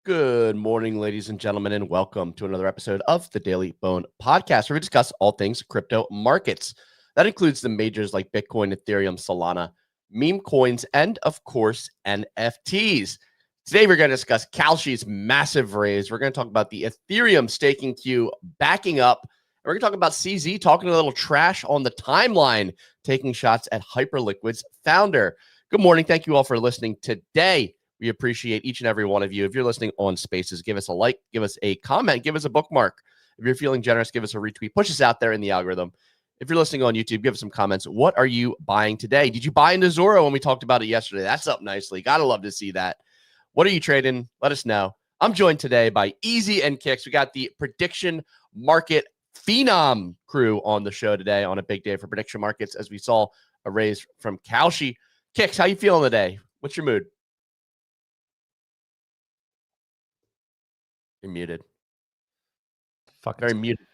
Good morning, ladies and gentlemen, and welcome to another episode of the Daily Bone Podcast, where we discuss all things crypto markets. That includes the majors like Bitcoin, Ethereum, Solana, meme coins, and of course, NFTs. Today, we're going to discuss Kalshi's massive raise. We're going to talk about the Ethereum staking queue backing up. And we're going to talk about CZ talking a little trash on the timeline, taking shots at Hyperliquid's founder. Good morning. Thank you all for listening today. We appreciate each and every one of you. If you're listening on Spaces, give us a like, give us a comment, give us a bookmark. If you're feeling generous, give us a retweet. Push us out there in the algorithm. If you're listening on YouTube, give us some comments. What are you buying today? Did you buy into ZORA when we talked about it yesterday? That's up nicely. Gotta love to see that. What are you trading? Let us know. I'm joined today by Easy and Kicks. We got the prediction market phenom crew on the show today on a big day for prediction markets as we saw a raise from Kalshi. Kicks, how you feeling today? What's your mood? You're muted. Fucking very muted.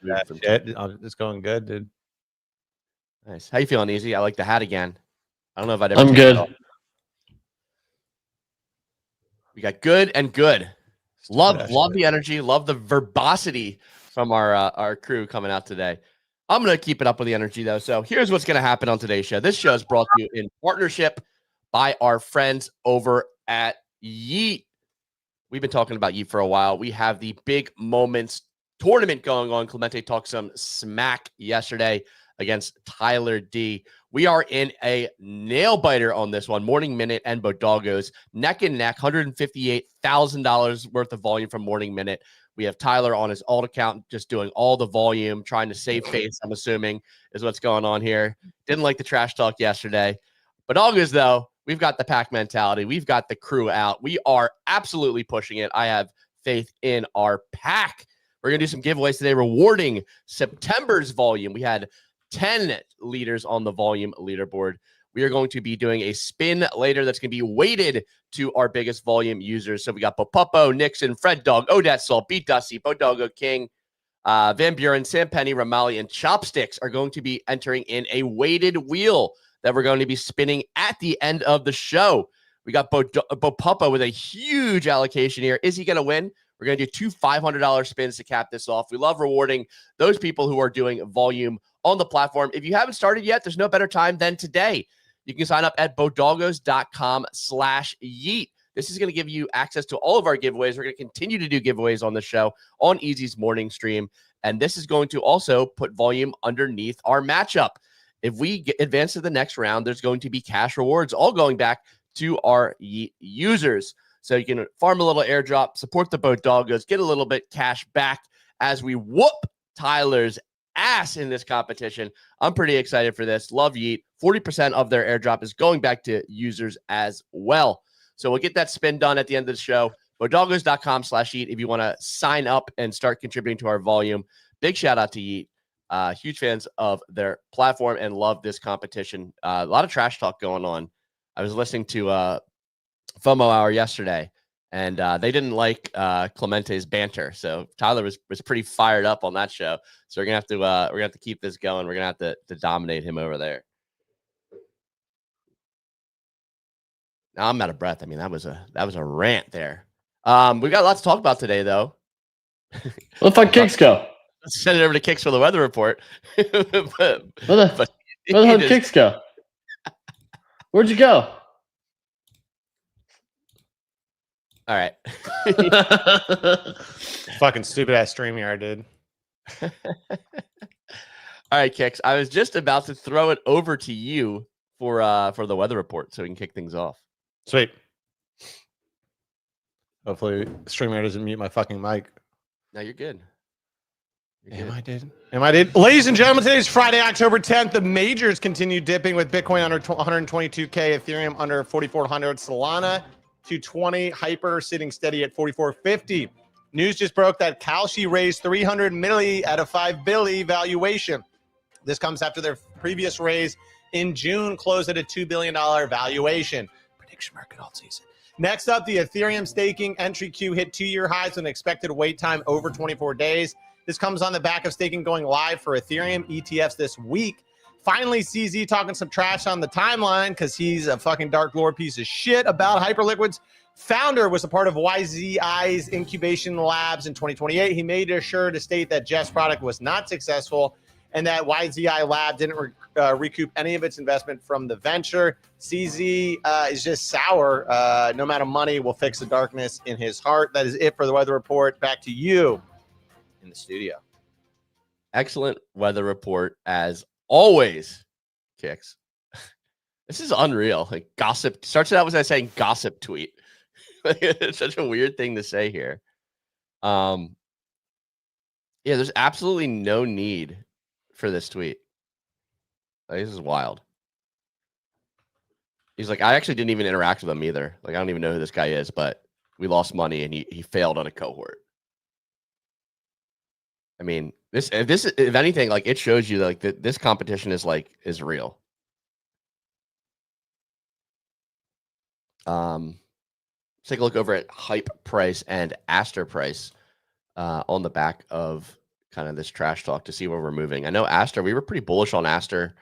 Shit. It's going good, dude. Nice. How you feeling, Easy? I like the hat again. I don't know if I'd ever. I'm good. We got good and good. Love the energy. Love the verbosity from our crew coming out today. I'm gonna keep it up with the energy though. So here's what's gonna happen on today's show. This show is brought to you in partnership by our friends over at Yeet. We've been talking about Yeet for a while. We have the Big Moments tournament going on. Clemente talked some smack yesterday against Tyler D. We are in a nail biter on this one. Morning Minute and Bodogos neck and neck, $158,000 worth of volume from Morning Minute. We have Tyler on his alt account just doing all the volume, trying to save face, I'm assuming, is what's going on here. Didn't like the trash talk yesterday. Bodogos, though, we've got the pack mentality. We've got the crew out. We are absolutely pushing it. I have faith in our pack. We're going to do some giveaways today, rewarding September's volume. We had 10 leaders on the volume leaderboard. We are going to be doing a spin later that's going to be weighted to our biggest volume users. So we got Popopo, Nixon, Fred Dog, Odette Salt, Beat Dusty, Bodogo King, Van Buren, Sam Penny, Ramali, and Chopsticks are going to be entering in a weighted wheel that we're going to be spinning at the end of the show. We got Popopo with a huge allocation here. Is he going to win? We're going to do two $500 spins to cap this off. We love rewarding those people who are doing volume on the platform. If you haven't started yet, there's no better time than today. You can sign up at bodogos.com/yeet. This is going to give you access to all of our giveaways. We're going to continue to do giveaways on the show on Easy's morning stream. And this is going to also put volume underneath our matchup. If we advance to the next round, there's going to be cash rewards, all going back to our Yeet users. So you can farm a little airdrop, support the Bodogos, get a little bit cash back as we whoop Tyler's ass in this competition. I'm pretty excited for this. Love Yeet. 40% of their airdrop is going back to users as well. So we'll get that spin done at the end of the show. Bodogos.com/Yeet if you want to sign up and start contributing to our volume. Big shout out to Yeet. Huge fans of their platform and love this competition. A lot of trash talk going on. I was listening to FOMO Hour yesterday, and they didn't like Clemente's banter. So Tyler was pretty fired up on that show. So we're gonna have to keep this going. We're gonna have to dominate him over there. Now I'm out of breath. I mean, that was a rant there. We got lots to talk about today, though. Where the fuck Kicks go? Let's send it over to Kicks for the weather report. Where the hell did Kicks go? Where'd you go? All right. Fucking stupid ass StreamYard, dude. All right, Kicks. I was just about to throw it over to you for the weather report so we can kick things off. Sweet. Hopefully StreamYard doesn't mute my fucking mic. No, you're good. Am I did? Ladies and gentlemen, today is Friday, October 10th. The majors continue dipping with Bitcoin under 122K, Ethereum under 4,400, Solana 220, Hyper sitting steady at 4,450. News just broke that Kalshi raised $300 million at a $5 billion valuation. This comes after their previous raise in June closed at a $2 billion valuation. Prediction market alt season. Next up, the Ethereum staking entry queue hit 2-year highs with an expected wait time over 24 days. This comes on the back of staking going live for Ethereum ETFs this week. Finally, CZ talking some trash on the timeline because he's a fucking Dark Lord piece of shit about Hyperliquid's founder was a part of YZI's incubation labs in 2028. He made sure to state that Jeff's product was not successful and that YZI lab didn't recoup any of its investment from the venture. CZ is just sour. No amount of money will fix the darkness in his heart. That is it for the weather report. Back to you in the studio. Excellent weather report as always, Kicks. This is unreal. Like gossip starts it out with saying gossip tweet. It's such a weird thing to say here. Yeah, there's absolutely no need for this tweet. Like, this is wild. He's like, I actually didn't even interact with him either. Like, I don't even know who this guy is, but we lost money and he failed on a cohort. I mean, if anything, like it shows you like that this competition is real. Let's take a look over at Hype Price and Aster Price on the back of kind of this trash talk to see where we're moving. I know Aster, we were pretty bullish on Aster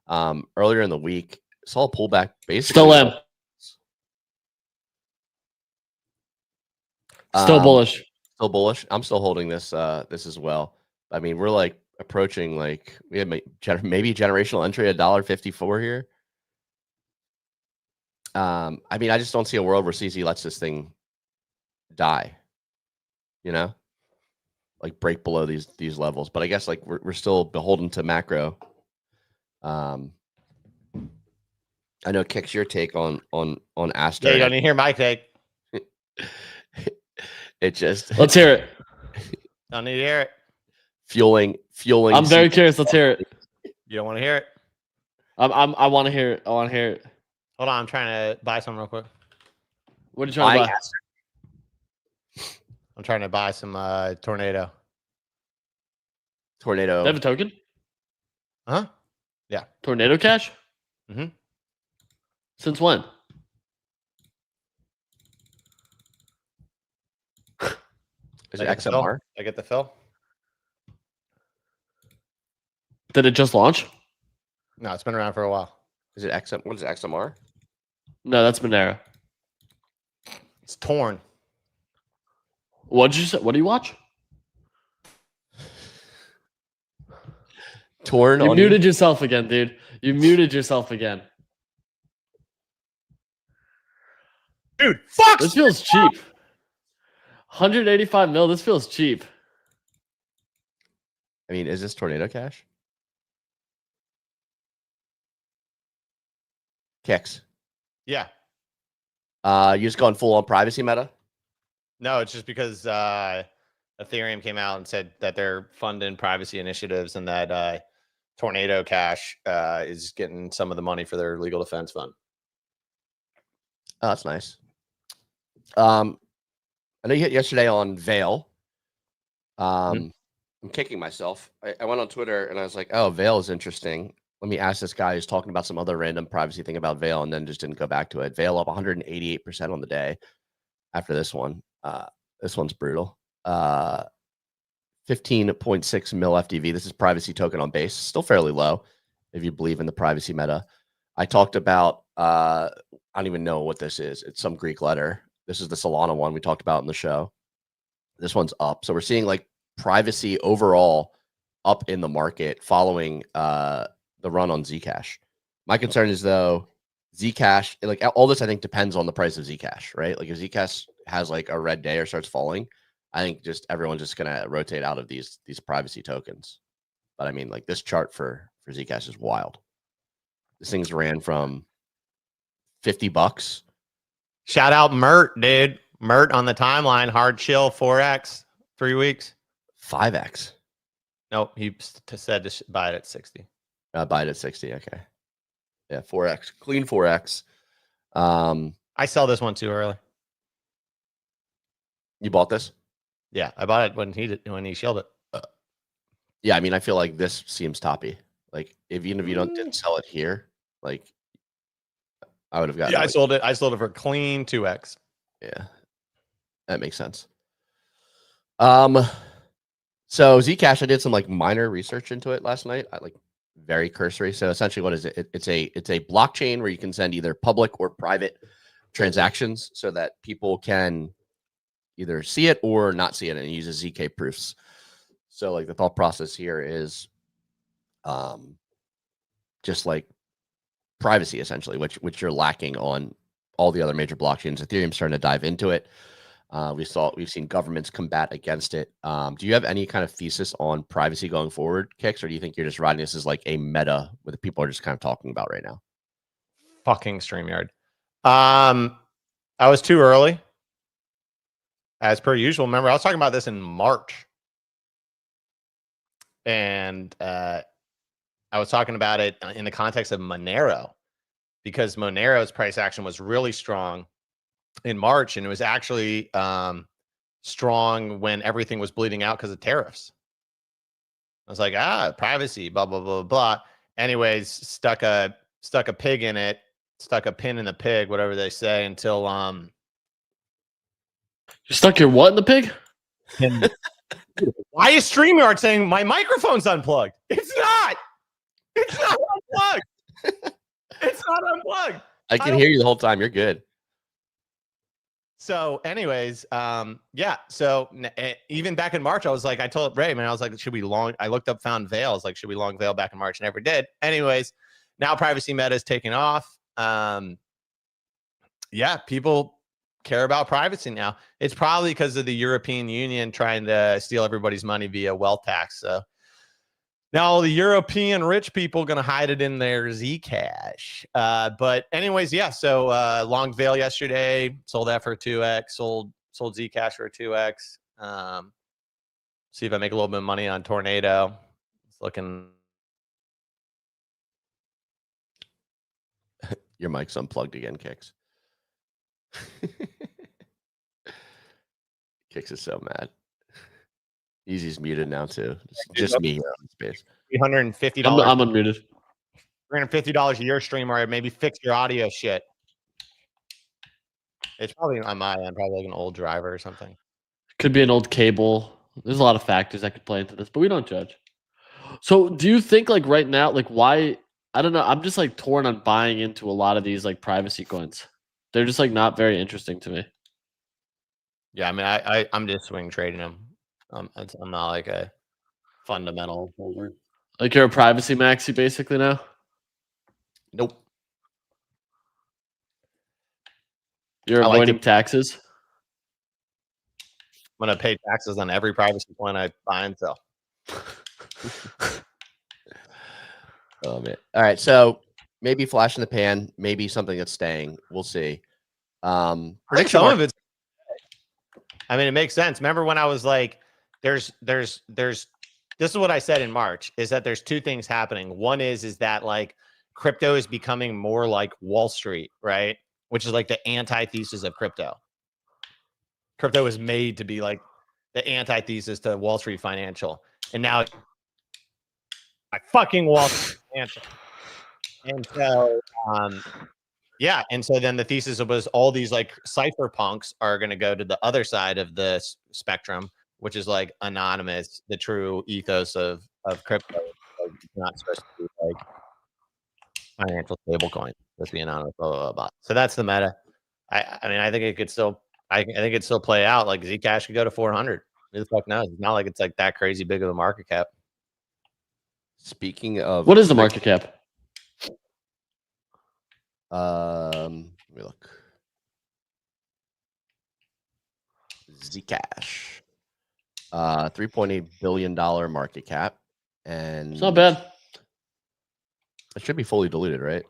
earlier in the week. Saw a pullback basically. Still am. Still bullish. Still bullish. I'm still holding this this as well. I mean, we're like approaching like we had maybe generational entry at $1.54 here. I mean, I just don't see a world where CZ lets this thing die. You know, like break below these levels. But I guess like we're still beholden to macro. I know Kicks your take on Aster. Yeah, you don't need to hear my take. It just let's hear it. Don't need to hear it. Fueling. I'm very curious. Let's hear it. You don't want to hear it? I want to hear it. I want to hear it. Hold on, I'm trying to buy some real quick. What are you trying to buy? I'm trying to buy some Tornado. Tornado. They have a token? Huh? Yeah. Tornado Cash? Mm-hmm. Since when? Is it XMR? I get the fill. Did it just launch? No, it's been around for a while. Is it XM? What is it, XMR? No, that's Monero. It's torn. What did you say? What do you watch? Torn. You muted yourself again, dude. You muted yourself again. Dude, fuck! This feels cheap. 185 mil. This feels cheap. I mean, is this Tornado Cash? Kicks. Yeah. You just going full on privacy meta? No, it's just because Ethereum came out and said that they're funding privacy initiatives and that Tornado Cash is getting some of the money for their legal defense fund. Oh, that's nice. I know you hit yesterday on Veil. I'm kicking myself. I went on Twitter and I was like, oh, Veil is interesting. Let me ask this guy who's talking about some other random privacy thing about Veil and then just didn't go back to it. Veil up 188% on the day after this one. This one's brutal. 15.6 mil FDV. This is privacy token on base. Still fairly low if you believe in the privacy meta. I talked about, I don't even know what this is. It's some Greek letter. This is the Solana one we talked about in the show. This one's up. So we're seeing like privacy overall up in the market following the run on Zcash. My concern is though, Zcash, like all this I think depends on the price of Zcash, right? Like if Zcash has like a red day or starts falling, I think just everyone's just gonna rotate out of these privacy tokens. But I mean, like this chart for Zcash is wild. This thing's ran from $50. Shout out Mert, dude. Mert on the timeline. Hard chill 4x 3 weeks. 5x. Nope, he said to buy it at 60. Buy it at 60. Okay. Yeah, 4x. Clean 4x. I sell this one too early. You bought this? Yeah, I bought it when he shielded it. Yeah, I mean, I feel like this seems toppy. Like, even if you didn't sell it here, like, I would have gotten. Yeah, like, I sold it for clean 2x. Yeah, that makes sense. So Zcash, I did some like minor research into it last night. I like very cursory. So essentially, what is it? It's a blockchain where you can send either public or private transactions so that people can either see it or not see it, and it uses ZK proofs. So like the thought process here is just like privacy essentially, which you're lacking on all the other major blockchains. Ethereum's starting to dive into it. We've seen governments combat against it. Do you have any kind of thesis on privacy going forward, Kix, or do you think you're just riding this as like a meta what the people are just kind of talking about right now? Fucking StreamYard. I was too early, as per usual. Remember, I was talking about this in March, and I was talking about it in the context of Monero, because Monero's price action was really strong in March, and it was actually strong when everything was bleeding out because of tariffs. I was like, privacy, blah blah blah blah. Anyways, stuck a pig in it, stuck a pin in the pig, whatever they say, until You stuck your what in the pig? Why is StreamYard saying my microphone's unplugged? It's not. It's not unplugged. It's not unplugged. I can hear you the whole time. You're good. So anyways, yeah. So even back in March, I was like, I told Ray, man, I was like, should we long? I looked up, found Veil. I was like, should we long Veil back in March? Never did. Anyways, now privacy meta is taking off. Yeah, people care about privacy now. It's probably because of the European Union trying to steal everybody's money via wealth tax. So now all the European rich people going to hide it in their Zcash. But anyways, yeah. So long Veil yesterday, sold that for 2x, sold Zcash for 2x. See if I make a little bit of money on Tornado. It's looking. Your mic's unplugged again, Kix. Kix is so mad. Easy's muted now too. Just me here on space. $350. I'm unmuted. $350 a year streamer, or maybe fix your audio shit. It's probably on my end, probably like an old driver or something. Could be an old cable. There's a lot of factors that could play into this, but we don't judge. So do you think like right now, like why, I don't know, I'm just like torn on buying into a lot of these like privacy coins. They're just like not very interesting to me. Yeah, I mean, I'm just swing trading them. I'm not like a fundamental holder. Like you're a privacy maxi basically now? Nope. You're avoiding taxes? I'm going to pay taxes on every privacy coin I buy and sell. Oh, man. All right. So maybe flash in the pan, maybe something that's staying. We'll see. Prediction of it. I mean, it makes sense. Remember when I was like, this is what I said in March, is that there's two things happening. One is that like crypto is becoming more like Wall Street, right? Which is like the antithesis of crypto. Crypto was made to be like the antithesis to Wall Street financial. And now I fucking Wall Street financial. And so, yeah. And so then the thesis was all these like cypherpunks are going to go to the other side of the spectrum, which is like anonymous, the true ethos of crypto. Like, it's not supposed to be like financial stablecoin, just be anonymous, blah, blah, blah, blah. So that's the meta. I mean, I think it could still, I think it'd still play out. Like Zcash could go to 400. Who the fuck knows? It's not like it's like that crazy big of a market cap. Speaking of, what is the market cap? Let me look. Zcash, $3.8 billion market cap, and it's not bad. It should be fully diluted, right?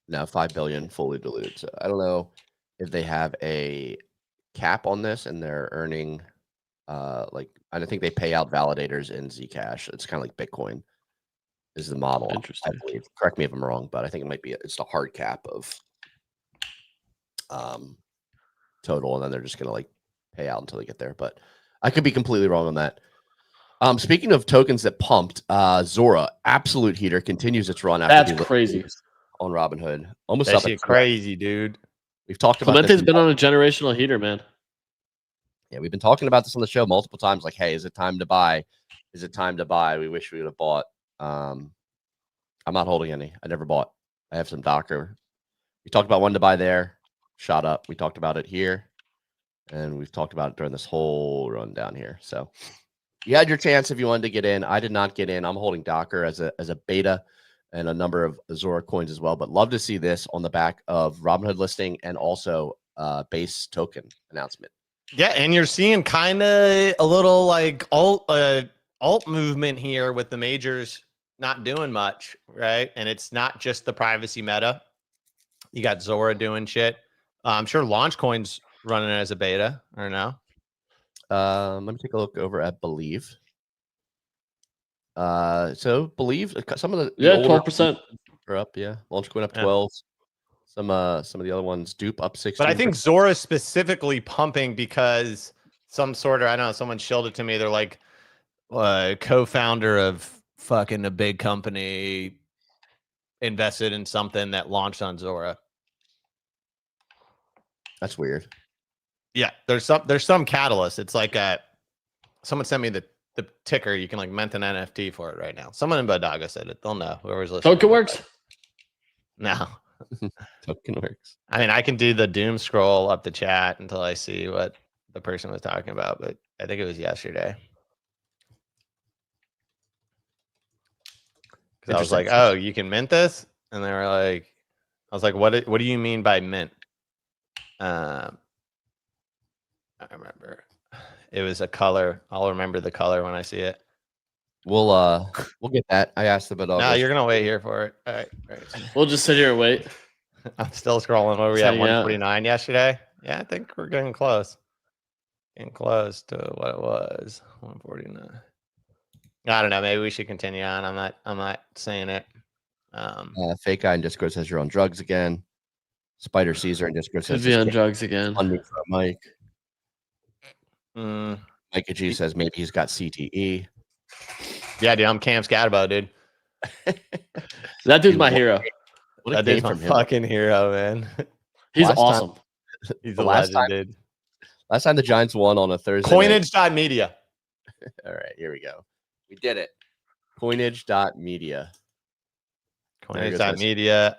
No, 5 billion fully diluted. So I don't know if they have a cap on this, and they're earning, like I think they pay out validators in Zcash. It's kind of like Bitcoin. Is the model. Interesting. I believe. Correct me if I'm wrong, but I think it might be it's the hard cap of total, and then they're just gonna like pay out until they get there. But I could be completely wrong on that. Speaking of tokens that pumped, Zora, absolute heater, continues its run after that's crazy on Robinhood. Almost that up shit at crazy, dude. We've talked about Clemente's been on a generational heater, man. Yeah, we've been talking about this on the show multiple times. Like, hey, is it time to buy? Is it time to buy? We wish we would have bought. I'm not holding any. I never bought. I have some Docker We talked about when to buy there, shot up. We talked about it here, and we've talked about it during this whole run down here. So you had your chance if you wanted to get in. I did not get in. I'm holding Docker as a beta and a number of Zora coins as well. But love to see this on the back of Robinhood listing and also base token announcement. Yeah, and you're seeing kind of a little like alt movement here with the majors not doing much, right? And it's not just the privacy meta. You got Zora doing shit. I'm sure Launchcoin's running as a beta or no. Let me take a look over at Believe. So Believe some of the 12% are up. Yeah, Launchcoin up 12. Some of the other ones, Dupe up 16. But I think Zora specifically pumping because some sort of, I don't know, someone shilled it to me. They're like co-founder of fucking a big company invested in something that launched on Zora. That's weird. Yeah, there's some catalyst. It's like someone sent me the ticker. You can like mint an NFT for it right now. Someone in Bodaga said it. They'll know. Whoever's listening. Token works. No. Token works. I mean, I can do the doom scroll up the chat until I see what the person was talking about, but I think it was yesterday. Because I was like, "Oh, you can mint this," and they were like, "I was like, what do you mean by mint?" I remember it was a color. I'll remember the color when I see it. We'll get that. I asked about all. No, you're gonna wait here for it. All right. We'll just sit here and wait. I'm still scrolling. What were we at 149 yesterday? Yeah, I think we're getting close. Getting close to what it was. 149. I don't know. Maybe we should continue on. I'm not saying it. Fake guy in Discord says you're on drugs again. Spider Caesar in Discord says be on drugs again. Mike. Mike G says maybe he's got CTE. Yeah, dude, I'm Cam Scatterbo, dude. That dude's my hero. That dude's my fucking hero, man. He's awesome. He's a legend, dude. Last time the Giants won on a Thursday. Coinage.media. All right, here we go. We did it. Coinage.media. Coinage.media.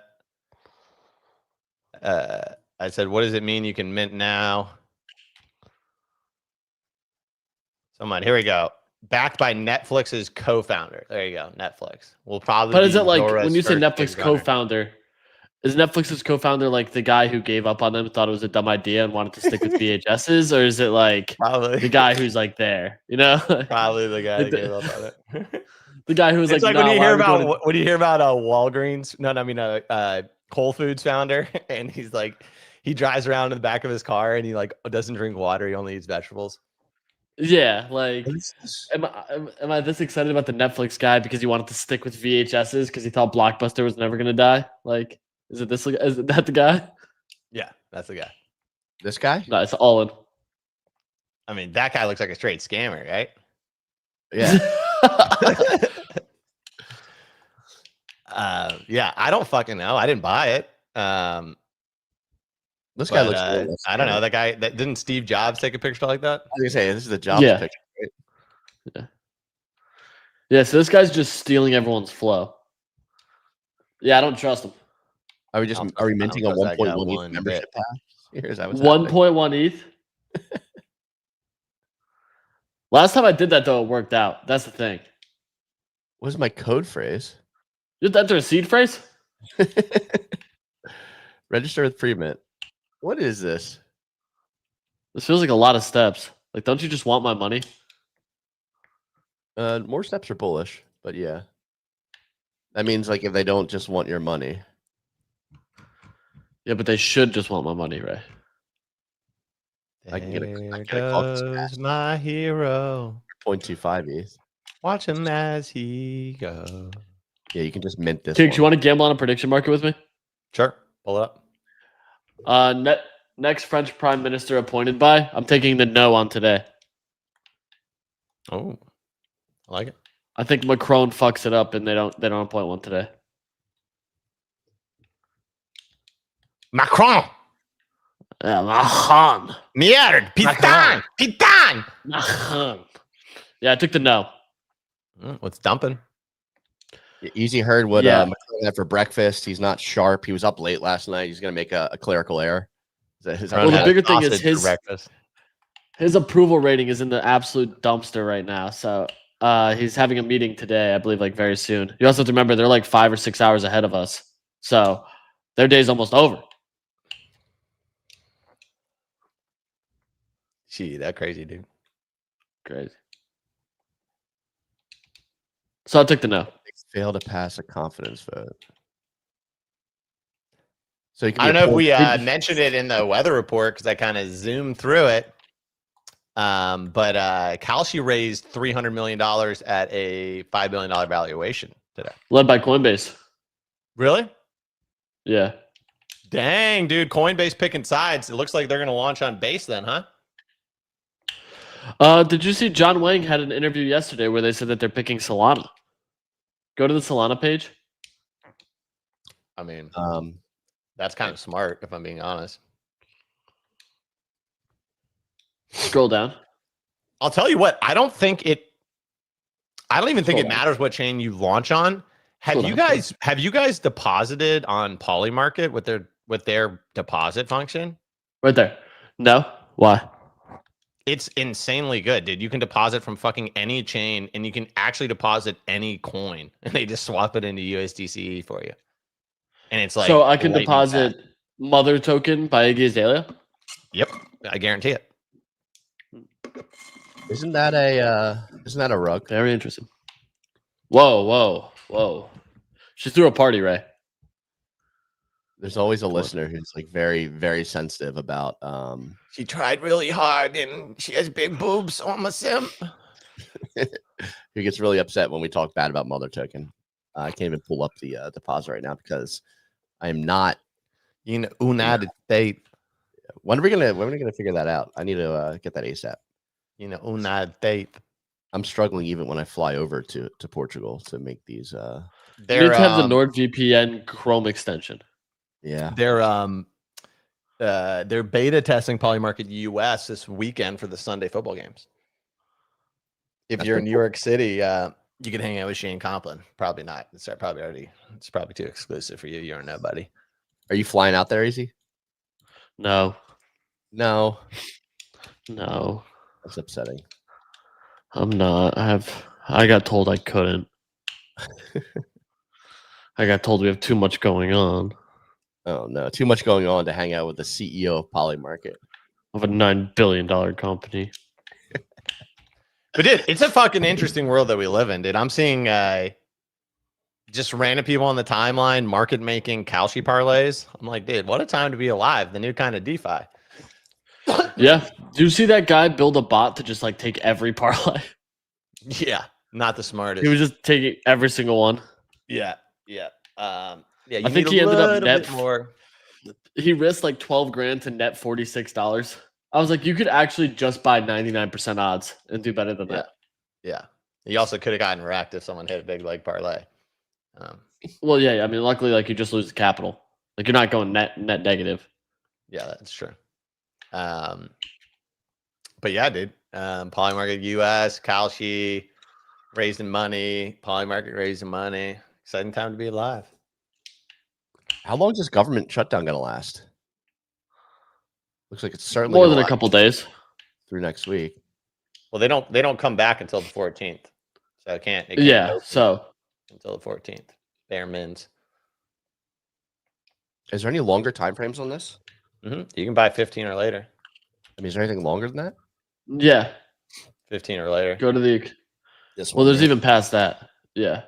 I said, what does it mean you can mint now? Someone, here we go. Backed by Netflix's co-founder. There you go. Netflix will probably. But is it like when you say Netflix co-founder? Is Netflix's co-founder like the guy who gave up on them, thought it was a dumb idea, and wanted to stick with VHSs, or is it like probably the guy who's like there? You know, probably the guy that gave up on it. The guy who was it's like when you hear about Walgreens. No, I mean Whole Foods founder, and he's like he drives around in the back of his car, and he like doesn't drink water. He only eats vegetables. Yeah, like, am I this excited about the Netflix guy because he wanted to stick with VHSs because he thought Blockbuster was never gonna die? Like, is that the guy? Yeah, that's the guy. This guy? No, it's all in. I mean, that guy looks like a straight scammer, right? Yeah. Yeah, I don't fucking know. I didn't buy it. This guy looks. I don't know. That guy. That didn't Steve Jobs take a picture like that? I was gonna say this is the Jobs picture. Right? Yeah. Yeah. So this guy's just stealing everyone's flow. Yeah, I don't trust him. Are we minting a 1.1 ETH membership pass? Here's 1.1 ETH. Last time I did that though, it worked out. That's the thing. What is my code phrase? You have to enter a seed phrase. Register with pre-mint. What is this? This feels like a lot of steps. Like, don't you just want my money? More steps are bullish, but yeah. That means like if they don't just want your money. Yeah, but they should just want my money, right? I can get goes my hero. 0.25 ETH. Watch him as he goes. Yeah, you can just mint this. Kiggs, you want to gamble on a prediction market with me? Sure. Pull it up. Next French Prime Minister appointed by? I'm taking the no on today. Oh, I like it. I think Macron fucks it up and they don't appoint one today. Macron. Macron. Merde. Pitan. Pitan. Macron. Yeah, I took the no. What's dumping? Easy heard what Yeah. McClellan had for breakfast. He's not sharp. He was up late last night. He's gonna make a clerical error. Well, the bigger thing is breakfast. his approval rating is in the absolute dumpster right now. So he's having a meeting today, I believe, like very soon. You also have to remember they're like 5 or 6 hours ahead of us, so their day's almost over. Gee, that crazy, dude. Crazy. So I took the no. Fail to pass a confidence vote. So I don't know if we mentioned it in the weather report because I kind of zoomed through it. But Kalshi raised $300 million at a $5 billion valuation today. Led by Coinbase. Really? Yeah. Dang, dude. Coinbase picking sides. It looks like they're going to launch on Base then, huh? Did you see John Wang had an interview yesterday where they said that they're picking Solana? Go to the Solana page. I mean, that's kind of smart, if I'm being honest. Scroll down. I'll tell you what. I don't even think it matters what chain you launch on. Have you guys deposited on PolyMarket with their deposit function? Right there. No. Why? It's insanely good, dude. You can deposit from fucking any chain, and you can actually deposit any coin, and they just swap it into USDC for you. And it's like, so I can deposit Mother token by Iggy Azalea? Yep, I guarantee it. Isn't that a rug? Very interesting. Whoa. She threw a party, Ray. There's always a listener who's like very, very sensitive about she tried really hard and she has big boobs, so I'm a simp. Who gets really upset when we talk bad about Mother token. I can't even pull up the deposit right now because I'm not in United States. When are we gonna figure that out? I need to get that ASAP. United States. I'm struggling even when I fly over to Portugal to make these. They need to have the NordVPN Chrome extension. Yeah, they're beta testing PolyMarket US this weekend for the Sunday football games. If you're in New York City, you can hang out with Shane Complin. Probably not. It's probably too exclusive for you. You're a nobody. Are you flying out there, Easy? No. That's upsetting. I'm not. I got told I couldn't. I got told we have too much going on. Oh no, too much going on to hang out with the CEO of PolyMarket of a $9 billion company. But dude, it's a fucking interesting world that we live in, dude. I'm seeing just random people on the timeline market making Kalshi parlays. I'm like, dude, what a time to be alive. The new kind of DeFi. Yeah. Do you see that guy build a bot to just like take every parlay? Yeah. Not the smartest. He was just taking every single one. Yeah. I think he ended up net more. He risked like 12 grand to net $46. I was like, you could actually just buy 99% odds and do better than that. Yeah. He also could have gotten wrecked if someone hit a big leg parlay. Well, yeah. I mean, luckily, like you just lose the capital. Like you're not going net negative. Yeah, that's true. But yeah, dude. PolyMarket US, Kalshi raising money, PolyMarket raising money. Exciting time to be alive. How long is this government shutdown going to last? Looks like it's certainly more than a couple days through next week. Well, they don't come back until the 14th, so it can't yeah. So until the 14th, bare mins. Is there any longer time frames on this? You can buy 15 or later. I mean, is there anything longer than that? Yeah, 15 or later. Go to the. This one. Well, there's even past that. Yeah.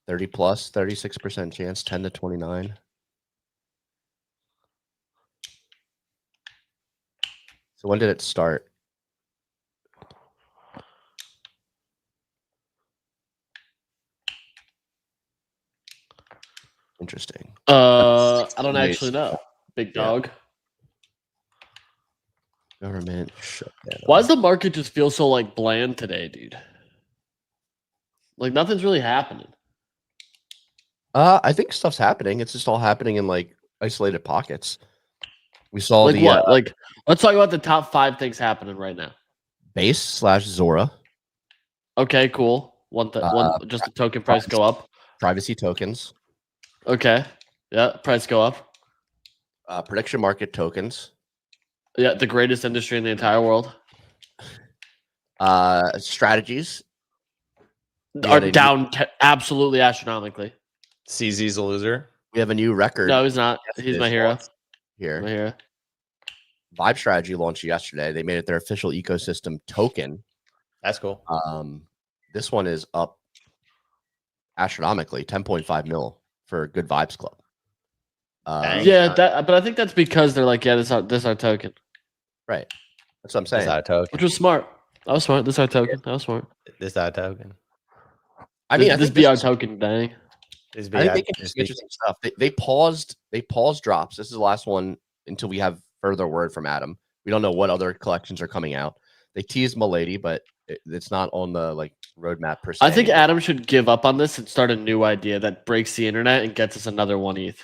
30 plus, 36% chance, 10 to 29. So when did it start? Interesting. I don't actually know. Big dog. Government shutdown. Why does the market just feel so like bland today, dude? Like nothing's really happening. I think stuff's happening. It's just all happening in like isolated pockets. We saw like what? Like let's talk about the top 5 things happening right now. Base / ZORA. Okay, cool. Just the token price go up. Privacy tokens. Okay. Yeah, price go up. Prediction market tokens. Yeah, the greatest industry in the entire world. Strategies Are down absolutely astronomically. CZ's a loser. We have a new record. No, he's not. He's my hero. Here. My hero. Vibe Strategy launched yesterday. They made it their official ecosystem token. That's cool. This one is up astronomically, 10.5 mil for Good Vibes Club. But I think that's because they're like, yeah, this is our token. Right. That's what I'm saying. This is our token. Which was smart. That was smart. This is our token. That was smart. This is our token. I mean, this be our token, dang. I think they can do interesting stuff. They paused drops. This is the last one until we have further word from Adam. We don't know what other collections are coming out. They teased Milady, but it's not on the roadmap per se. I think Adam should give up on this and start a new idea that breaks the internet and gets us another 1 ETH.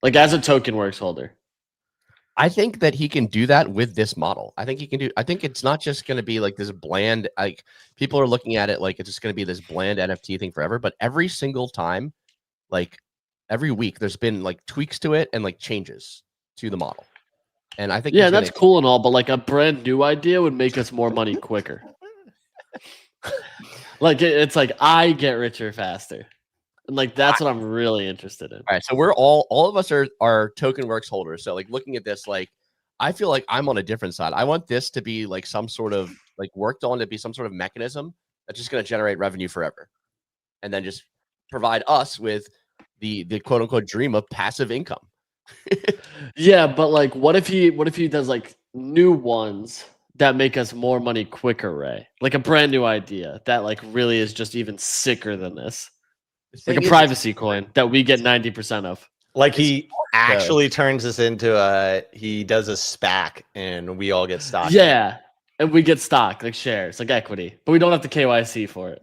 Like as a token works holder. I think that he can do that with this model. I think he can do. I think it's not just going to be like this bland. Like people are looking at it like it's just going to be this bland NFT thing forever. But every single time, like every week, there's been like tweaks to it and like changes to the model. And I think that's cool and all, but like a brand new idea would make us more money quicker. Like it's like I get richer faster. And like that's what I'm really interested in. All right, so we're all of us are token works holders. So like looking at this, like I feel like I'm on a different side. I want this to be like some sort of like worked on to be some sort of mechanism that's just going to generate revenue forever, and then just provide us with the quote unquote dream of passive income. Yeah, but like what if he does like new ones that make us more money quicker, Ray? Like a brand new idea that like really is just even sicker than this. Like a privacy coin that we get 90% of. Like he actually turns this into he does a SPAC and we all get stock. Yeah. And we get stock, like shares, like equity. But we don't have to KYC for it.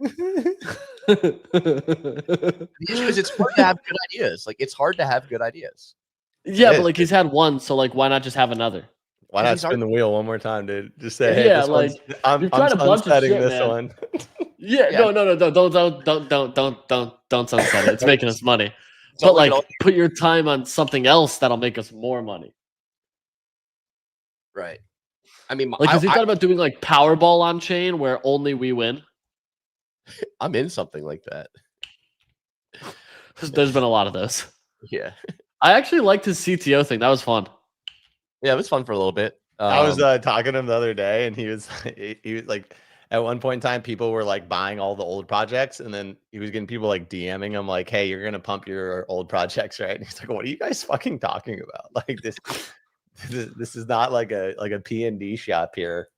The issue is it's hard to have good ideas. Like it's hard to have good ideas. Yeah, but like he's had one, so like why not just have another? Why not spin the wheel one more time, dude? Just say, hey, yeah, like I'm sunsetting this one. Yeah, no, don't sunset it. It's making us money. But like put your time on something else that'll make us more money. Right. I mean, like has he thought about doing like Powerball on chain where only we win? I'm in something like that. There's been a lot of those. Yeah. I actually liked his CTO thing. That was fun. Yeah, it was fun for a little bit. I was talking to him the other day, and he was like, at one point in time, people were like buying all the old projects, and then he was getting people like DMing him like, "Hey, you're gonna pump your old projects, right?" And he's like, "What are you guys fucking talking about? Like this is not like a P&D shop here."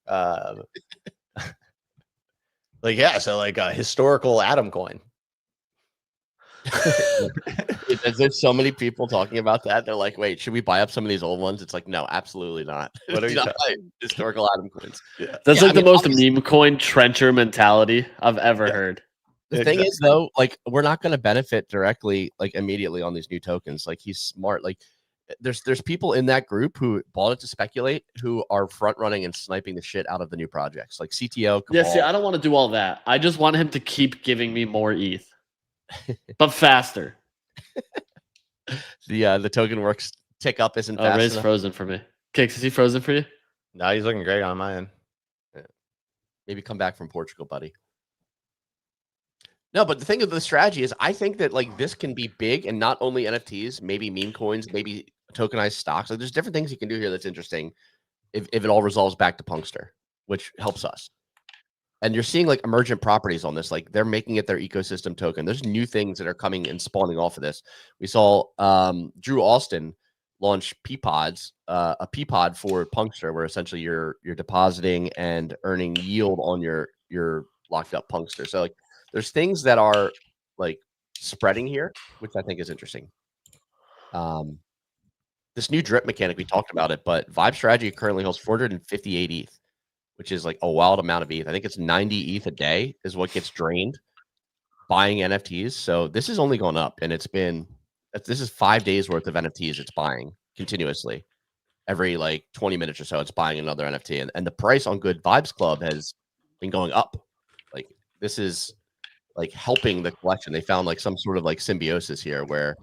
Like yeah, so like a historical Atom coin. There's so many people talking about that. They're like, wait, should we buy up some of these old ones? It's like, no, absolutely not. What are you talking? Historical Atom coins. Yeah. That's like the most meme coin trencher mentality I've ever heard. The thing is, though, like we're not going to benefit directly, like immediately on these new tokens. Like he's smart. Like there's people in that group who bought it to speculate, who are front running and sniping the shit out of the new projects, like CTO. Cabal. Yeah, see, I don't want to do all that. I just want him to keep giving me more ETH. But faster. The token works tick up isn't fast Ray's enough. frozen for me. Kicks, is he frozen for you? No, he's looking great on my end. Yeah. Maybe come back from Portugal, buddy. No, but the thing of the strategy is I think that like this can be big, and not only NFTs, maybe meme coins, maybe tokenized stocks. Like there's different things you can do here that's interesting if it all resolves back to Punkster, which helps us. And you're seeing like emergent properties on this, like they're making it their ecosystem token. There's new things that are coming and spawning off of this. We saw Drew Austin launch P-Pods, a P-Pod for Punkster, where essentially you're depositing and earning yield on your locked up Punkster. So like there's things that are like spreading here, which I think is interesting. This new drip mechanic, we talked about it, but Vibe Strategy currently holds 458 ETH. Which is like a wild amount of ETH. I think it's 90 ETH a day is what gets drained buying NFTs. So this is only going up, and this is 5 days worth of NFTs it's buying continuously. Every like 20 minutes or so, it's buying another NFT. And the price on Good Vibes Club has been going up. Like this is like helping the collection. They found like some sort of like symbiosis here where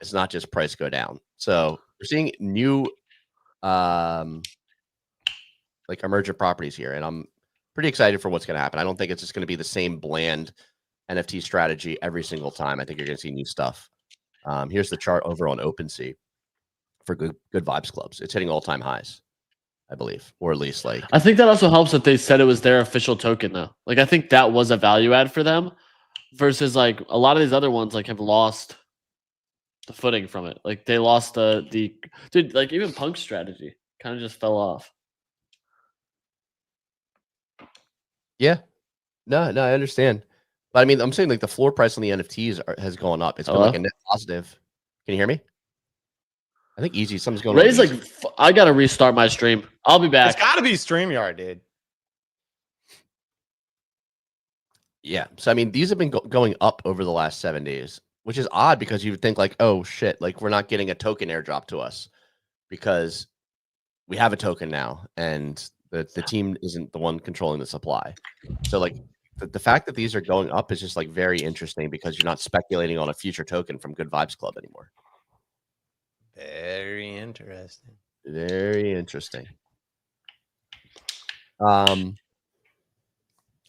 it's not just price go down. So we're seeing new like emergent properties here, and I'm pretty excited for what's going to happen. I don't think it's just going to be the same bland NFT strategy every single time. I think you're going to see new stuff. Here's the chart over on OpenSea for good vibes clubs. It's hitting all-time highs, I believe, or at least like. I think that also helps that they said it was their official token though. Like I think that was a value add for them versus like a lot of these other ones like have lost the footing from it. Like they lost the dude, like even Punk's strategy kind of just fell off. Yeah. No, I understand. But I mean, I'm saying like the floor price on the NFTs has gone up. It's been like a net positive. Can you hear me? I think easy. Something's going on. Ray's like, I got to restart my stream. I'll be back. It's got to be StreamYard, dude. Yeah. So, I mean, these have been going up over the last 7 days, which is odd because you would think like, oh, shit, like we're not getting a token airdrop to us because we have a token now and the team isn't the one controlling the supply. So, like, the fact that these are going up is just like very interesting because you're not speculating on a future token from Good Vibes Club anymore. Very interesting. Very interesting.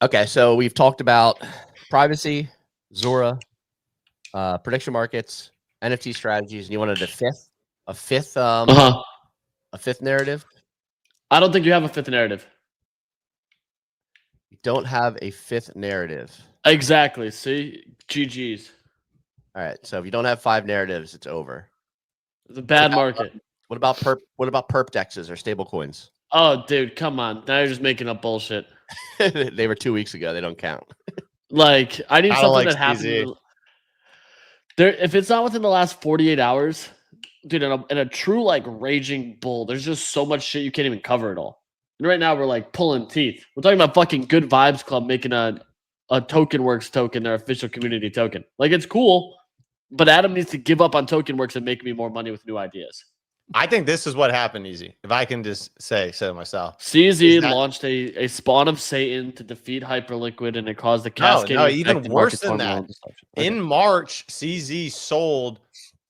Okay, so we've talked about privacy, ZORA, prediction markets, NFT strategies, and you wanted a fifth narrative. I don't think you have a fifth narrative. You don't have a fifth narrative. Exactly. See, GG's. All right. So if you don't have 5 narratives, it's over. It's a bad market. What about perp dexes or stable coins? Oh, dude, come on. Now you're just making up bullshit. They were 2 weeks ago. They don't count. Like, I need something that happened. If it's not within the last 48 hours, dude, in a true like raging bull, there's just so much shit you can't even cover it all. And right now we're like pulling teeth. We're talking about fucking Good Vibes Club making a TokenWorks token, their official community token. Like it's cool, but Adam needs to give up on TokenWorks and make me more money with new ideas. I think this is what happened, Easy. If I can just say so myself. CZ launched a spawn of Satan to defeat Hyperliquid, and it caused the cascade. No, even worse than that. In March, CZ sold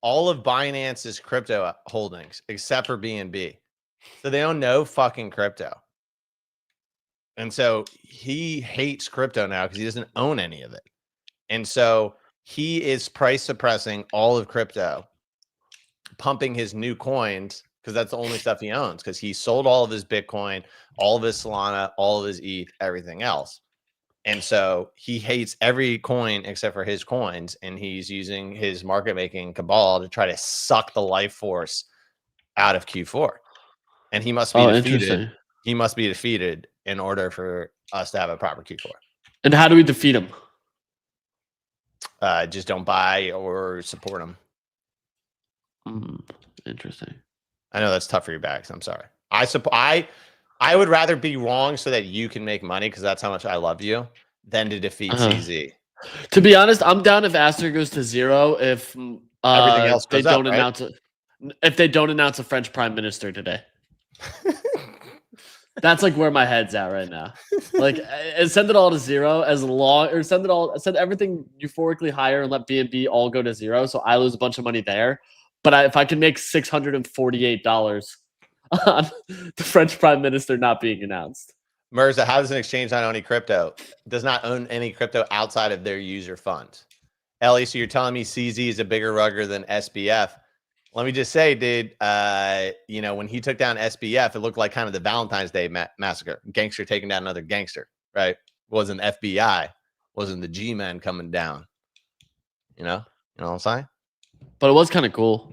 all of Binance's crypto holdings except for BNB. So they own no fucking crypto. And so he hates crypto now because he doesn't own any of it. And so he is price suppressing all of crypto, pumping his new coins because that's the only stuff he owns because he sold all of his Bitcoin, all of his Solana, all of his ETH, everything else. And so he hates every coin except for his coins. And he's using his market making cabal to try to suck the life force out of Q4. And he must be defeated. He must be defeated in order for us to have a proper Q4. And how do we defeat him? Just don't buy or support him. Interesting. I know that's tough for your bags. I'm sorry. I would rather be wrong so that you can make money because that's how much I love you than to defeat CZ. To be honest, I'm down if Aster goes to 0 if everything else goes they don't up, announce right? if they don't announce a French prime minister today. That's like where my head's at right now. Like, send it all to 0 as long, or send everything euphorically higher and let BNB all go to 0. So I lose a bunch of money there. But if I can make $648 on the French prime minister not being announced. Mirza, how does an exchange not own any crypto? Does not own any crypto outside of their user fund. Ellie, so you're telling me CZ is a bigger rugger than SBF? Let me just say, dude, you know, when he took down SBF, it looked like kind of the Valentine's Day massacre. Gangster taking down another gangster, right? It wasn't FBI, wasn't the G-men coming down. You know what I'm saying? But it was kind of cool.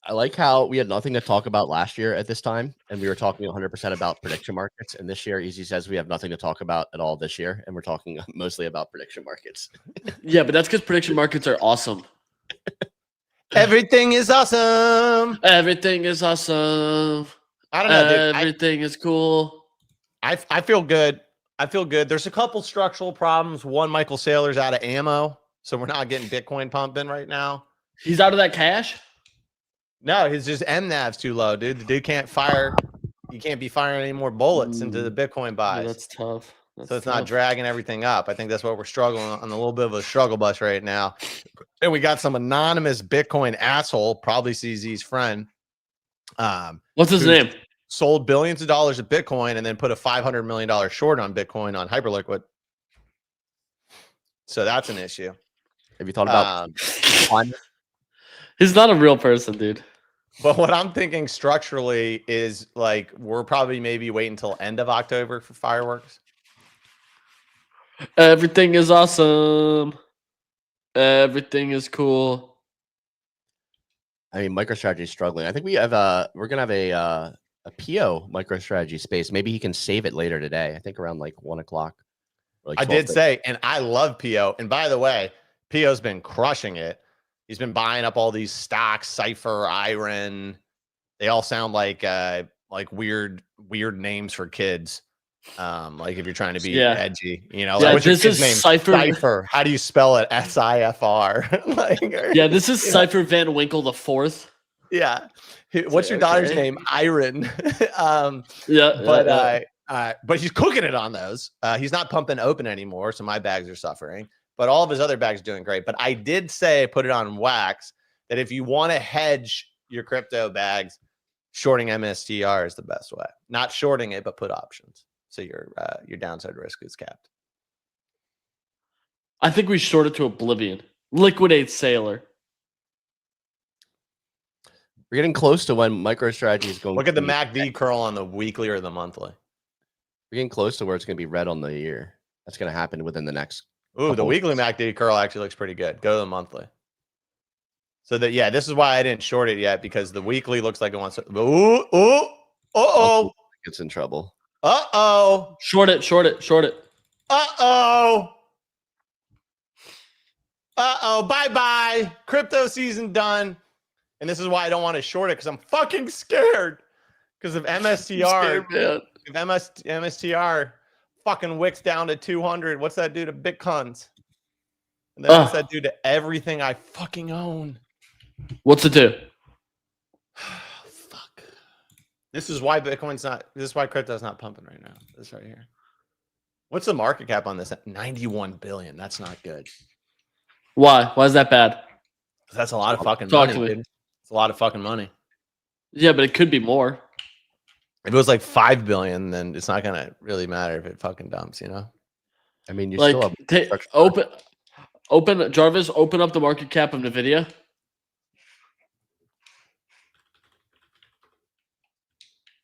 I like how we had nothing to talk about last year at this time, and we were talking 100% about prediction markets. And this year, Easy says we have nothing to talk about at all this year, and we're talking mostly about prediction markets. Yeah, but that's because prediction markets are awesome. Everything is awesome. Everything is awesome. I don't know, dude. Everything is cool. I feel good. I feel good. There's a couple structural problems. One, Michael Saylor's out of ammo, so we're not getting Bitcoin pumping right now. He's out of that cash? No, his just MNAV's too low, dude. The dude can't fire. You can't be firing any more bullets into the Bitcoin buys. Yeah, that's tough. So it's not dragging everything up. I think that's what we're struggling on, a little bit of a struggle bus right now. And we got some anonymous Bitcoin asshole, probably CZ's friend. What's his name? Sold billions of dollars of Bitcoin and then put a $500 million short on Bitcoin on Hyperliquid. So that's an issue. Have you thought about He's not a real person, dude. But what I'm thinking structurally is like we're probably maybe waiting until end of October for fireworks. Everything is awesome. Everything is cool. I mean, MicroStrategy is struggling. I think we're gonna have a PO MicroStrategy space. Maybe he can save it later today. I think around like 1 o'clock. Like I did say, and I love PO. And by the way, PO's been crushing it. He's been buying up all these stocks, Cypher, Iron. They all sound like weird names for kids. Like if you're trying to be edgy, you know. Yeah, like, what's your this kid's is name? Cypher. How do you spell it? SIFR. Like, yeah, this is Cypher Van Winkle the Fourth. Yeah. What's your daughter's name? Iron. But he's cooking it on those. He's not pumping open anymore, so my bags are suffering. But all of his other bags are doing great. But I did say, put it on wax, that if you want to hedge your crypto bags, shorting MSTR is the best way. Not shorting it, but put options. So your downside risk is capped. I think we short it to oblivion. Liquidate Saylor. We're getting close to when MicroStrategy is going. Look at the MACD curl on the weekly or the monthly. We're getting close to where it's going to be red on the year. That's going to happen within the next. Ooh, the weekly MACD curl actually looks pretty good. Go to the monthly. So that this is why I didn't short it yet, because the weekly looks like it wants to. Gets in trouble. Short it. Bye. Crypto season done. And this is why I don't want to short it, because I'm fucking scared. Because of MSTR. If MSTR fucking wicks down to 200, what's that do to Bitcoins? And then what's that do to everything I fucking own? What's it do? Fuck. This is why Bitcoin's not. This is why crypto's not pumping right now. This right here. What's the market cap on this? 91 billion. That's not good. Why? Why is that bad? That's a lot of fucking money, dude. It's a lot of fucking money. Yeah, but it could be more. If it was like 5 billion, then it's not gonna really matter if it fucking dumps, you know? I mean, you like, still have open Jarvis, open up the market cap of Nvidia.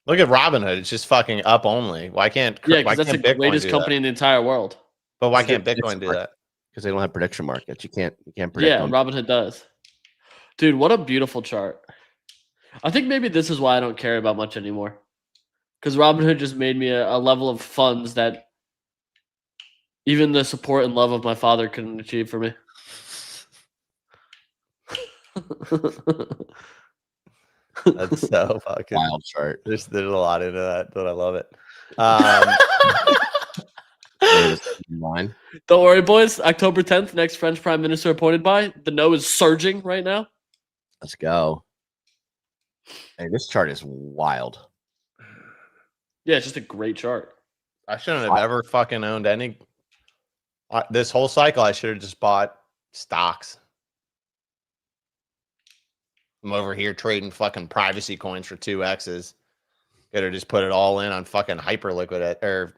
Look at Robinhood. It's just fucking up only. Why can't? Yeah, because that's the greatest company in the entire world. But why can't Bitcoin do that? Because they don't have prediction markets. You can't predict. Yeah, Robinhood does. Dude, what a beautiful chart. I think maybe this is why I don't care about much anymore. Because Robinhood just made me a level of funds that even the support and love of my father couldn't achieve for me. That's so fucking wild chart. There's a lot into that, but I love it. Don't worry, boys. October 10th, next French Prime Minister appointed by. The no is surging right now. Let's go. Hey, this chart is wild. Yeah, it's just a great chart. I shouldn't have ever fucking owned any. This whole cycle, I should have just bought stocks. I'm over here trading fucking privacy coins for 2x's. Could have just put it all in on fucking Hyperliquid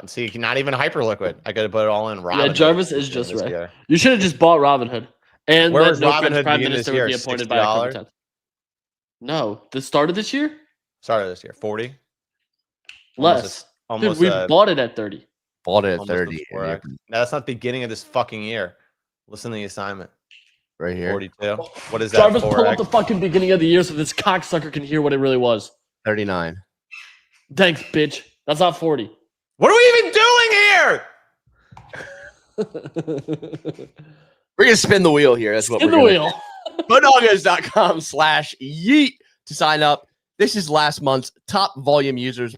see, not even Hyperliquid. I could have put it all in Robinhood. Yeah, Jarvis is just right. Year. You should have just bought Robinhood. And where was Robinhood Prime Minister would be appointed by October 10th. No, the start of this year? Start of this year, 40. Less. Dude, we bought it at 30. Bought it at 30. No, that's not the beginning of this fucking year. Listen to the assignment. Right here. 42. What is that? Jarvis, pull up the fucking beginning of the year so this cocksucker can hear what it really was. 39. Thanks, bitch. That's not 40. What are we even doing here? We're going to spin the wheel here. That's what we're doing. Spin the wheel. Bodoggos.com/yeet to sign up. This is last month's top volume users.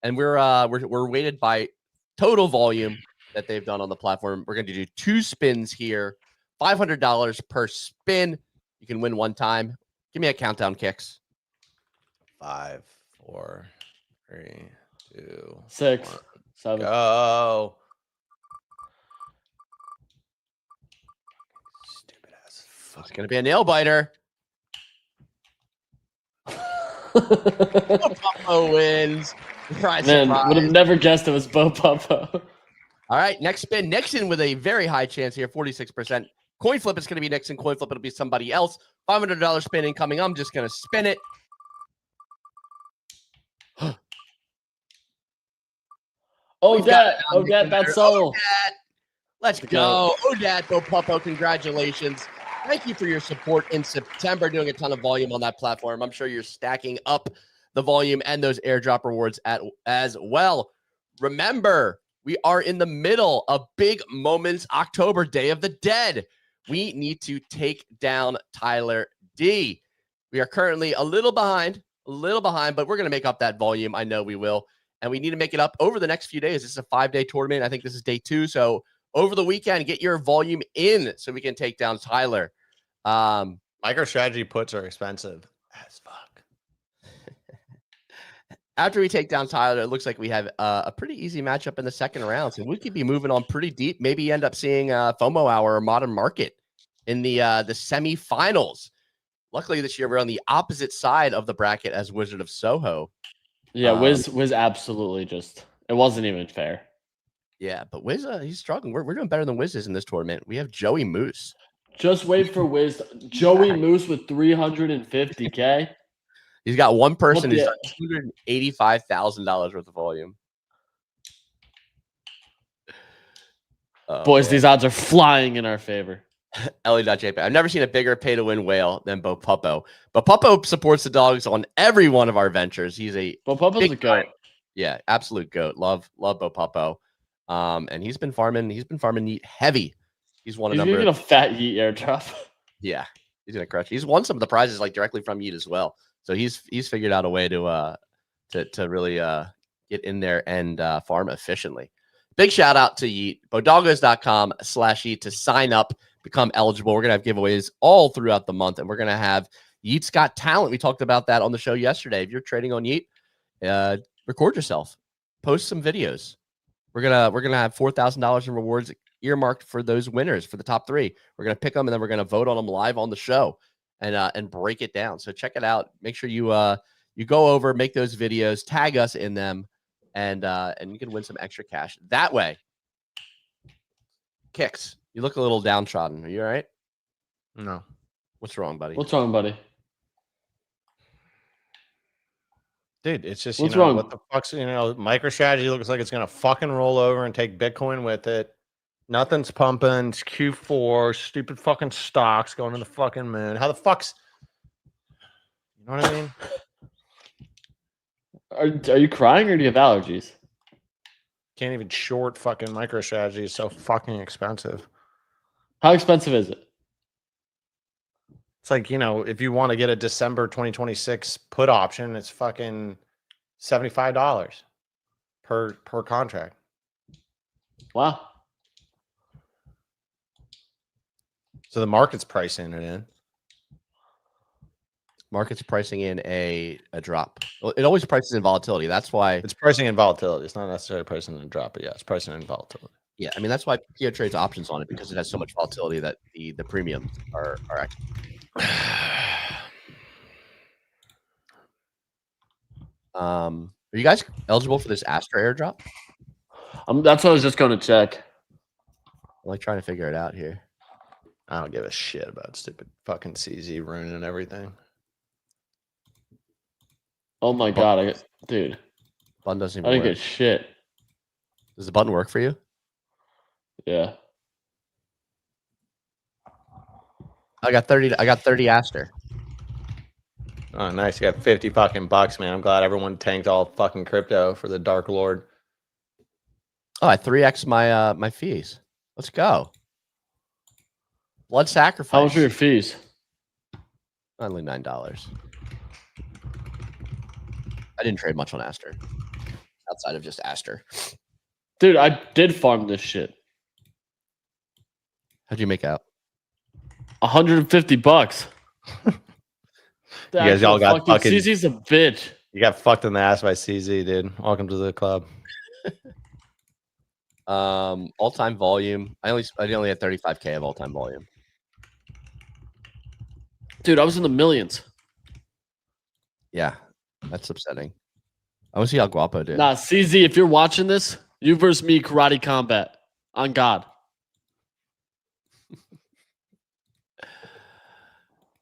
And we're weighted by total volume that they've done on the platform. We're going to do 2 spins here. $500 per spin. You can win 1 time. Give me a countdown, Kicks. 5, 4, 3, 2, 6, 7. Go. Stupid ass. It's gonna be a nail biter. Pumpo wins. Surprise, Man, surprise. would have never guessed it was Bo Pumpo. All right, next spin. Nixon with a very high chance here, 46%. Coin flip is going to be Nixon. Coin flip, it'll be somebody else. $500 spin incoming. I'm just going to spin it. Odette, that's so. Let's go. Odette, Bo Pumpo, congratulations. Thank you for your support in September, doing a ton of volume on that platform. I'm sure you're stacking up the volume and those airdrop rewards as well. Remember, we are in the middle of Big Moments October, Day of the Dead. We need to take down Tyler D. We are currently a little behind, but we're going to make up that volume. I know we will. And we need to make it up over the next few days. This is a 5-day tournament. I think this is day 2. So over the weekend, get your volume in so we can take down Tyler. MicroStrategy puts are expensive as fuck. After we take down Tyler, it looks like we have a pretty easy matchup in the second round. So we could be moving on pretty deep. Maybe end up seeing FOMO Hour or Modern Market in the semifinals. Luckily, this year we're on the opposite side of the bracket as Wizard of Soho. Yeah, Wiz absolutely just, it wasn't even fair. Yeah, but Wiz, he's struggling. We're doing better than Wiz is in this tournament. We have Joey Moose. Just wait for Wiz. Joey Moose with 350K. He's got one person who's done $285,000 worth of volume. Boys, these odds are flying in our favor. Ellie.jp. I've never seen a bigger pay-to-win whale than Bo Pumpo. But Pumpo supports the dogs on every one of our ventures. He's a Bo Pumpo's a goat. Yeah, absolute goat. Love Bo Pumpo. And he's been farming Yeet heavy. He's won a number. He's gonna get a fat Yeet airdrop. Yeah, he's gonna crush. He's won some of the prizes like directly from Yeet as well. So he's figured out a way to really get in there and farm efficiently. Big shout out to Yeet. Bodogos.com/Yeet to sign up, become eligible. We're gonna have giveaways all throughout the month, and we're gonna have Yeet's Got Talent. We talked about that on the show yesterday. If you're trading on Yeet, record yourself, post some videos. We're gonna have $4,000 in rewards earmarked for those winners for the top 3. We're gonna pick them and then we're gonna vote on them live on the show and break it down. So check it out. Make sure you go over, make those videos, tag us in them, and you can win some extra cash that way. Kicks, you look a little downtrodden. Are you all right? No. What's wrong, buddy? What's wrong, buddy? Dude, it's just, what's wrong? What the fuck's, MicroStrategy looks like it's going to fucking roll over and take Bitcoin with it. Nothing's pumping. It's Q4. Stupid fucking stocks going to the fucking moon. How the fuck's, you know what I mean? Are you crying or do you have allergies? Can't even short fucking MicroStrategy. It's so fucking expensive. How expensive is it? It's like, if you want to get a December 2026 put option, it's fucking $75 per contract. Wow. So the market's pricing it in. Market's pricing in a drop. It always prices in volatility. That's why it's pricing in volatility. It's not necessarily pricing in a drop, but yeah, it's pricing in volatility. Yeah, I mean that's why PO trades options on it, because it has so much volatility that the premiums are actually. Are you guys eligible for this Astra airdrop? That's what I was just going to check. I'm like trying to figure it out here. I don't give a shit about stupid fucking CZ ruining everything. Oh my god, dude. Button doesn't I even didn't work. get shit. Does the button work for you? Yeah. I got 30 Astra. Oh, nice. You got 50 fucking bucks, man. I'm glad everyone tanked all fucking crypto for the Dark Lord. Oh, I 3x my fees. Let's go. Blood sacrifice. How much are your fees? Only $9. I didn't trade much on Astra. Outside of just Astra. Dude, I did farm this shit. How'd you make out? 150 bucks. You guys all got fucking CZ's a bitch. You got fucked in the ass by CZ, dude. Welcome to the club. All-time volume. I only had 35K of all-time volume. Dude, I was in the millions. Yeah, that's upsetting. I want to see how Guapo did. Nah, CZ, if you're watching this, you versus me, karate combat. On God.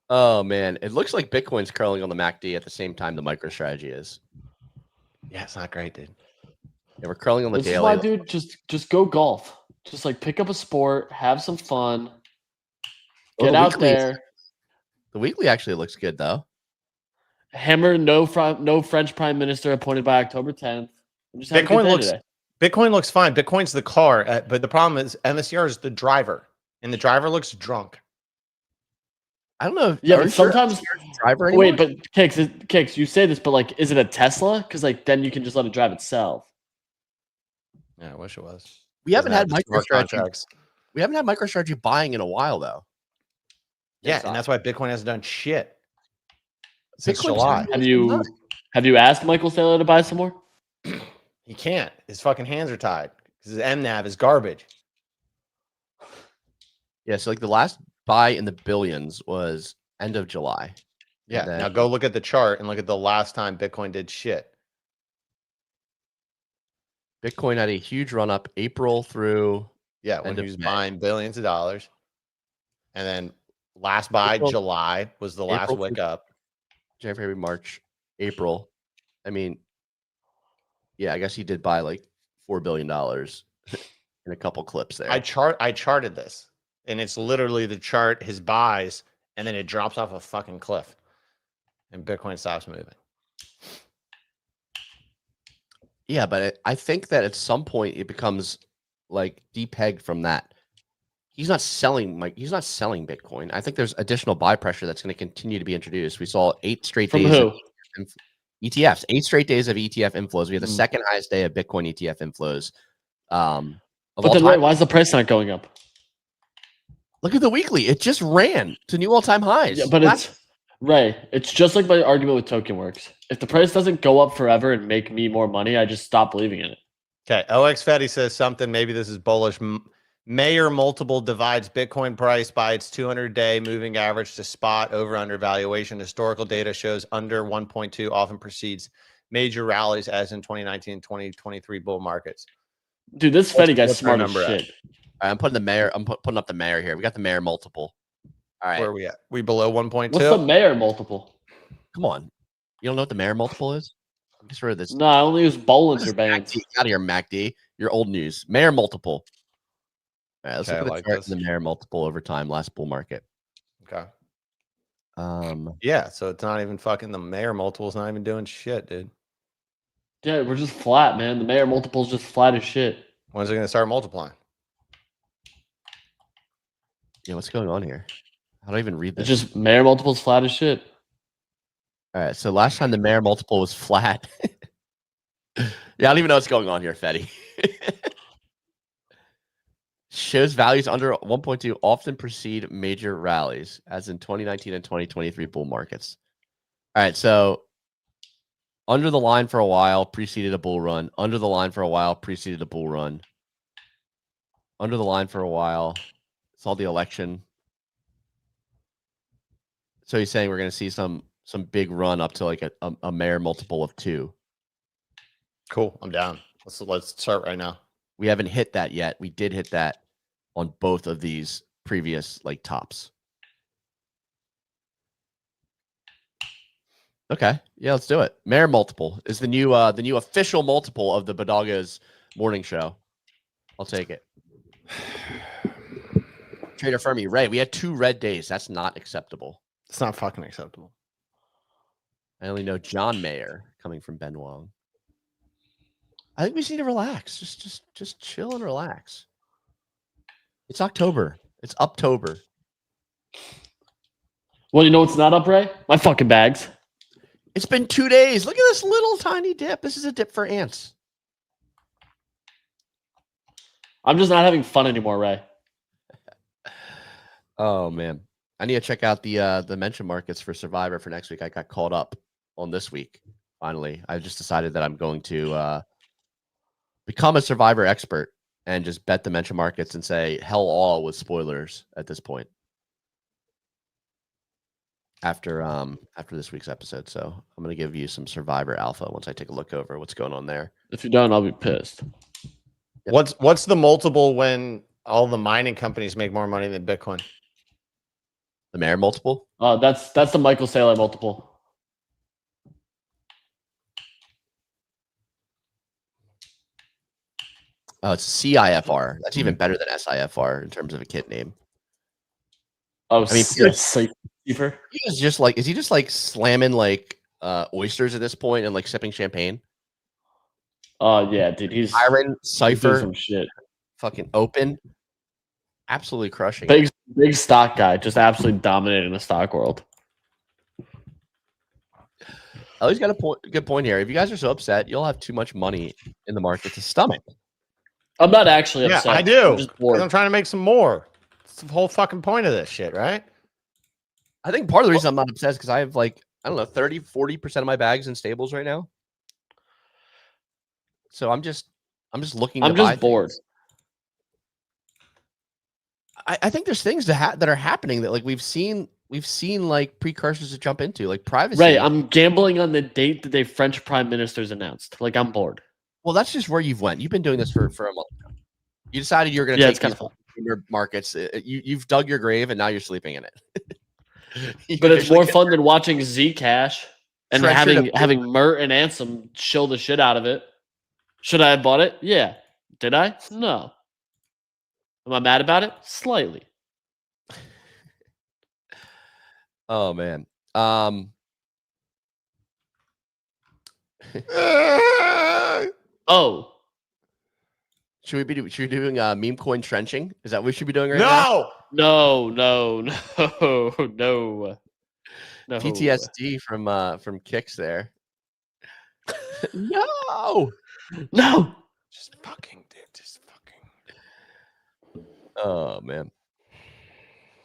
Oh, man. It looks like Bitcoin's curling on the MACD at the same time the MicroStrategy is. Yeah, it's not great, dude. Yeah, we're curling on the This daily. is why, dude, just go golf. Just like pick up a sport, have some fun, get out there. The weekly actually looks good, though. Hammer, no French prime minister appointed by October 10th. Bitcoin looks fine. Bitcoin's the car, but the problem is MSCR is the driver, and the driver looks drunk. I don't know. Yeah, but sometimes driver anymore? wait, but Kicks, you say this, but like, is it a Tesla? Because like then you can just let it drive itself. Yeah, I wish it was. We haven't had MicroStrategy. We haven't had MicroStrategy buying in a while, though. Yeah, and that's why Bitcoin hasn't done shit since Bitcoin's July. Have you asked Michael Saylor to buy some more? He can't. His fucking hands are tied because his MNAV is garbage. Yeah, so like the last buy in the billions was end of July. Yeah, now go look at the chart and look at the last time Bitcoin did shit. Bitcoin had a huge run up April through when he was buying billions of dollars. And then last buy, July, was the last wick up. January, February, March, April. I mean, yeah, I guess he did buy like $4 billion in a couple clips there. I charted this, and it's literally the chart, his buys, and then it drops off a fucking cliff, and Bitcoin stops moving. Yeah, but I think that at some point it becomes like depegged from that. He's not selling Bitcoin. I think there's additional buy pressure that's going to continue to be introduced. We saw 8 straight days of ETFs, 8 straight days of ETF inflows. We had the second highest day of Bitcoin ETF inflows. But then why is the price not going up? Look at the weekly. It just ran to new all-time highs. Yeah, but it's just like my argument with TokenWorks. If the price doesn't go up forever and make me more money, I just stop believing in it. Okay, OX Fetty says something. Maybe this is bullish. Mayer multiple divides Bitcoin price by its 200-day moving average to spot over under valuation. Historical data shows under 1.2 often precedes major rallies, as in 2019 and 2023 bull markets. Dude, this Fetty guy's smart as shit. I'm putting the Mayer. I'm putting up the Mayer here. We got the Mayer multiple. All right, where are we at? We below 1.2. What's the Mayer multiple? Come on, you don't know what the Mayer multiple is? I'm just read this. No, I only use Bollinger Bands. Out of here, MACD. Your old news. Mayer multiple. All right, let's look at the chart of the Mayer multiple over time, last bull market. Okay. Yeah, so it's not even fucking the Mayer multiple is not even doing shit, dude. Yeah, we're just flat, man. The Mayer multiple is just flat as shit. When's it going to start multiplying? Yeah, what's going on here? How do I even read this? It's just Mayer multiple's flat as shit. All right, so last time the Mayer multiple was flat. Yeah, I don't even know what's going on here, Fetty. Shows values under 1.2 often precede major rallies, as in 2019 and 2023 bull markets. All right, so under the line for a while preceded a bull run. Under the line for a while preceded a bull run. Under the line for a while. It's all the election. So he's saying we're going to see some big run up to like a Mayer multiple of 2. Cool, I'm down. Let's start right now. We haven't hit that yet. We did hit that on both of these previous like tops. Okay, yeah, let's do it. Mayer multiple is the new official multiple of the Bodaga's morning show. I'll take it. Trader Fermi, Ray, we had 2 red days. That's not acceptable. It's not fucking acceptable. I only know John Mayer coming from Ben Wong. I think we just need to relax. Just chill and relax. It's October. It's Uptober. Well, you know what's not up, Ray? My fucking bags. It's been 2 days. Look at this little tiny dip. This is a dip for ants. I'm just not having fun anymore, Ray. Oh man, I need to check out the mention markets for Survivor for next week. I got caught up on this week. Finally, I just decided that I'm going to become a Survivor expert. and just bet the mention markets and say hell all with spoilers at this point. After this week's episode. So I'm gonna give you some Survivor Alpha once I take a look over what's going on there. If you don't, I'll be pissed. Yep. What's the multiple when all the mining companies make more money than Bitcoin? The Mayor multiple? That's the Michael Saylor multiple. Oh, it's CIFR. That's even better than SIFR in terms of a kit name. Oh, I mean, Safer. is he just like slamming like oysters at this point and like sipping champagne? Yeah, dude, he's Iron doing Cypher, some shit. fucking open, absolutely crushing. Big stock guy, just absolutely dominating the stock world. Oh, he's got a good point here. If you guys are so upset, you'll have too much money in the market to stomach. I'm not actually upset. Yeah, I do. I'm just bored. I'm trying to make some more. It's the whole fucking point of this shit, right? I think part of the reason I'm not upset is because I have like, I don't know, 30-40% of my bags in stables right now. So I'm just looking. I'm just bored. I think there's things that are happening that like we've seen like precursors to jump into, like privacy. Right. I'm gambling on the date that the French prime minister's announced. Like, I'm bored. Well, that's just where you've went. You've been doing this for a month now. You decided you're going to take these markets. You've dug your grave and now you're sleeping in it. But it's more fun than watching Zcash and having Mert and Ansem show the shit out of it. Should I have bought it? Yeah. Did I? No. Am I mad about it? Slightly. Oh man. Oh. Should we be doing meme coin trenching? Is that what we should be doing right now? No. PTSD from kicks there. No. Just fucking, dude. Just fucking. Oh man.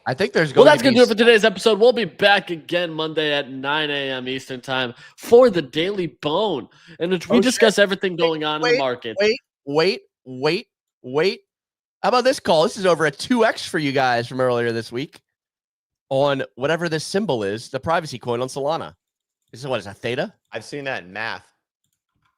I think there's going that's going to do it for today's episode. We'll be back again Monday at 9 a.m. Eastern time for the Daily Bone, in which we discuss everything going on in the market. Wait. How about this call? This is over a 2x for you guys from earlier this week on whatever this symbol is, the privacy coin on Solana. This is what is a theta? I've seen that in math.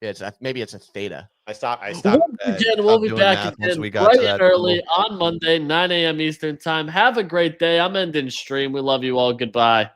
Yeah, maybe it's a theta. I stopped. We'll be back again bright and early on Monday, 9 a.m. Eastern time. Have a great day. I'm ending stream. We love you all. Goodbye.